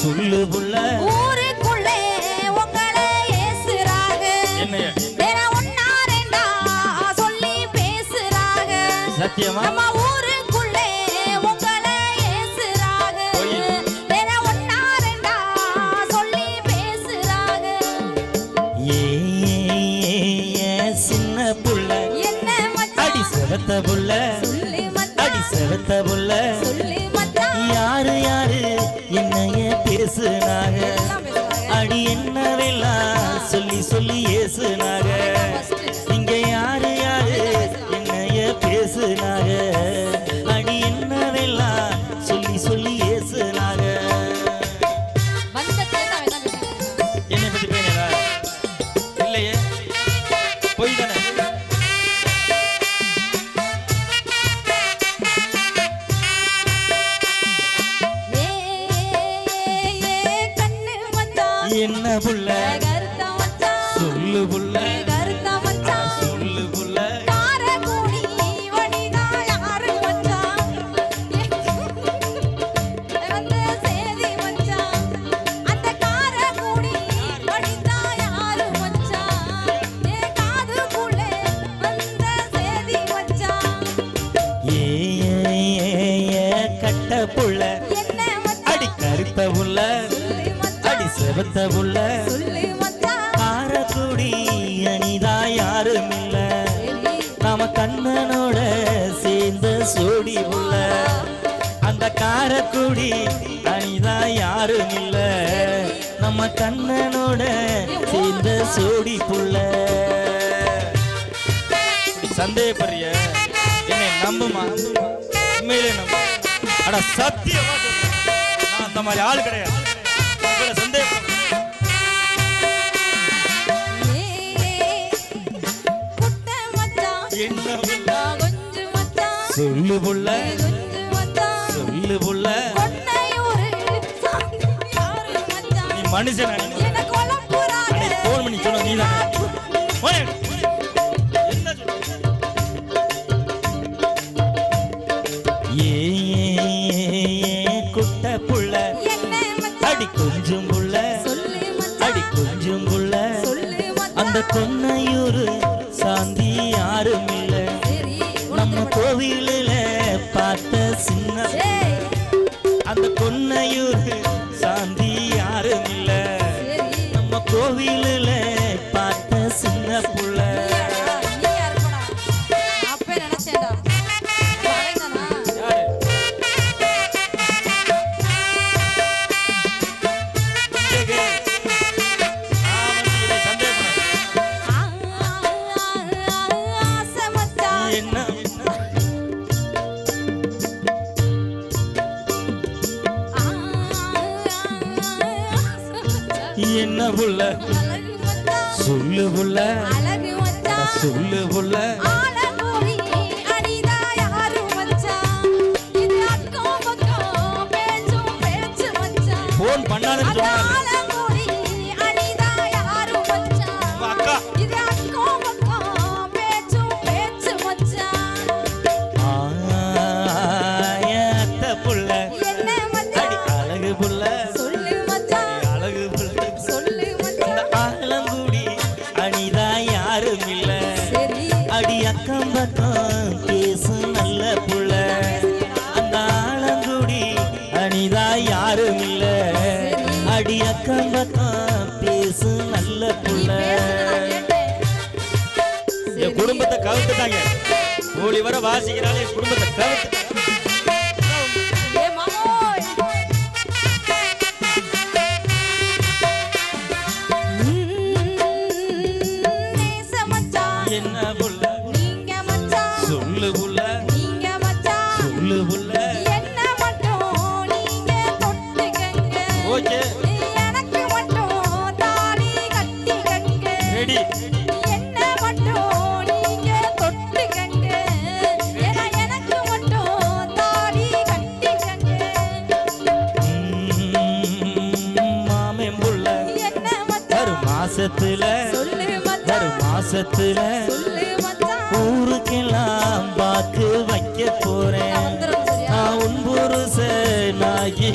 சொல்லு புள்ள ஊருக்குள்ளே உங்களை ஏசுறாங்க வேற ஒன்னா ரெண்டா சொல்லி பேசுறாங்க சத்தியமா நம்ம ஊருக்குள்ளே உங்களை ஏசுறாங்க வேற ஒன்னா ரெண்டா சொல்லி பேசுறாங்க சின்ன புள்ள என்ன மச்சான் அடி செவத்த புள்ள சொல்லு மச்சான் அடி செவத்த புள்ள சொல்லு மச்சான் யாரு யாரு என்னைய பேசுனாங்க எல்லாம் பேசுறாங்க அடி என்னவெல்லாம் சொல்லி சொல்லி ஏசுனாங்க இங்க யாரு யாரு என்னைய பேசுனாங்க அடி என்னவெல்லாம் சொல்லி சொல்லி ஏசுனாங்க வந்த கேட்டா வேணா பேசுறாங்க என்னை பத்தி பேனடா இல்லையே போய் தானே கண்ணு மச்சான் என்ன புள்ள கருத்த மச்சான் சொல்லு புள்ள கருத்த மச்சான் சொல்லு புள்ள காரக்குடி வடிதா யாரு மச்சான் வந்த சேதி மச்சான் அந்த காரக்குடி வடிதா யாரு மச்சான் ஏ காதுக்குள்ளே வந்த சேதி மச்சான் கட்ட புள்ள என்ன மச்சான் அடி கருத்த புள்ள சொல்லு மச்சான் அடி செவத்த புள்ள சொல்லு மச்சான் காரக்குடி அனிதா யாரும் இல்ல நாம கண்ணனோட சேர்ந்த சோடி புள்ள அந்த காரக்குடி அனிதா யாரும் இல்ல நம்ம கண்ணனோட சேர்ந்த சோடி புள்ள சந்தேகப்படுறிய என்னை நம்புமா உண்மையிலே நம்ப அட சத்தியமா சொல்றேன். நான் அந்த மாதிரி ஆள் கிடையாது உங்களை சந்தேகப்படுறேன் குட்ட மச்சான் என்ன புள்ள? கொஞ்சு மச்சான் சொல்லு புள்ள கொஞ்சு மச்சான் சொல்லு புள்ள கொன்னையூரு யாரு மச்சான் நீ மனுஷன் என்ன கொலப்புறாங்க போன் பண்ணி சொன்ன நீ தான் என்ன குட்ட புள்ள என்ன மச்சான் அடி கொஞ்சம் புள்ள சொல்லு அடி மச்சான் கொஞ்சம் புள்ள சொல்லு அந்த மச்சான் கொன்னையூரு சாந்தி யாரும் இல்ல சரி நம்ம கோவிலில பார்த்த சின்ன ஏய் அந்த கொன்னையூரு சாந்தி யாரும் இல்ல சரி நம்ம கோவிலில பார்த்த சின்ன புள்ள நீ யாருடா அப்பே நினைச்சேன்டா வரைங்கனா யாரு? இங்க கேளு. நான் வந்து இதை சந்தேகப்படுறேன். ஆசை மச்சான் என்ன என்ன புள்ள அழகு மச்சான் சொல்லு புள்ள அழகு மச்சான் சொல்லு புள்ள ஆலங்கோடி அடிதா யாரு மச்சான் இது அக்கம் பக்கம் பேச்சும் பேச்சு மச்சான் போன் பண்ணாதுன்னு அந்த சொன்னாங்க ஆலங்கோடி அடிதா யாரு மச்சான் உங்க அக்கா இது அக்கம் பக்கம் பேச்சும் பேச்சு மச்சான் அத்த புள்ள என்ன அடி மச்சான் அழகு புள்ள சொல்லு மச்சான் அழகு புள்ள சொல்லு அந்த மச்சான் ஆலங்குடி அனிதா யாரும் இல்ல சரி அடி அக்கம் பக்கம் பேசு நல்ல புள்ள அந்த ஆலங்குடி அனிதா யாரும் இல்ல அடி அக்கம் பக்கம் பேசு நல்ல நீ புள்ள பேசுனத கேட்டேன் என் குடும்பத்தை கவுத்துட்டாங்க ஓடி வர வாசிக்கிறாலே என் குடும்பத்தை கவுத்து ஏ மாமோய் நேச மச்சான் என்ன புள்ள நீங்க மச்சான் சொல்லு புள்ள நீங்க மச்சான் சொல்லு புள்ள என்ன மட்டும் நீங்க தொட்டுக்கங்க ஓகே எனக்கு மட்டும் தாலி கட்டிக்கங்க ரெடி என்ன மட்டும் நீங்க தொட்டுக்கங்க ஏன்னா எனக்கு மட்டும் தாலி கட்டிக்கங்க மாமன் புள்ள என்ன மச்சான் வரும் மாசத்துல சொல்லு மச்சான் வரும் மாசத்துல சொல்லு மச்சான் ஊருக்கெல்லாம் பாக்கு வைக்க போறேன் வந்துரும் சரியா நான் உன் புருஷனாகி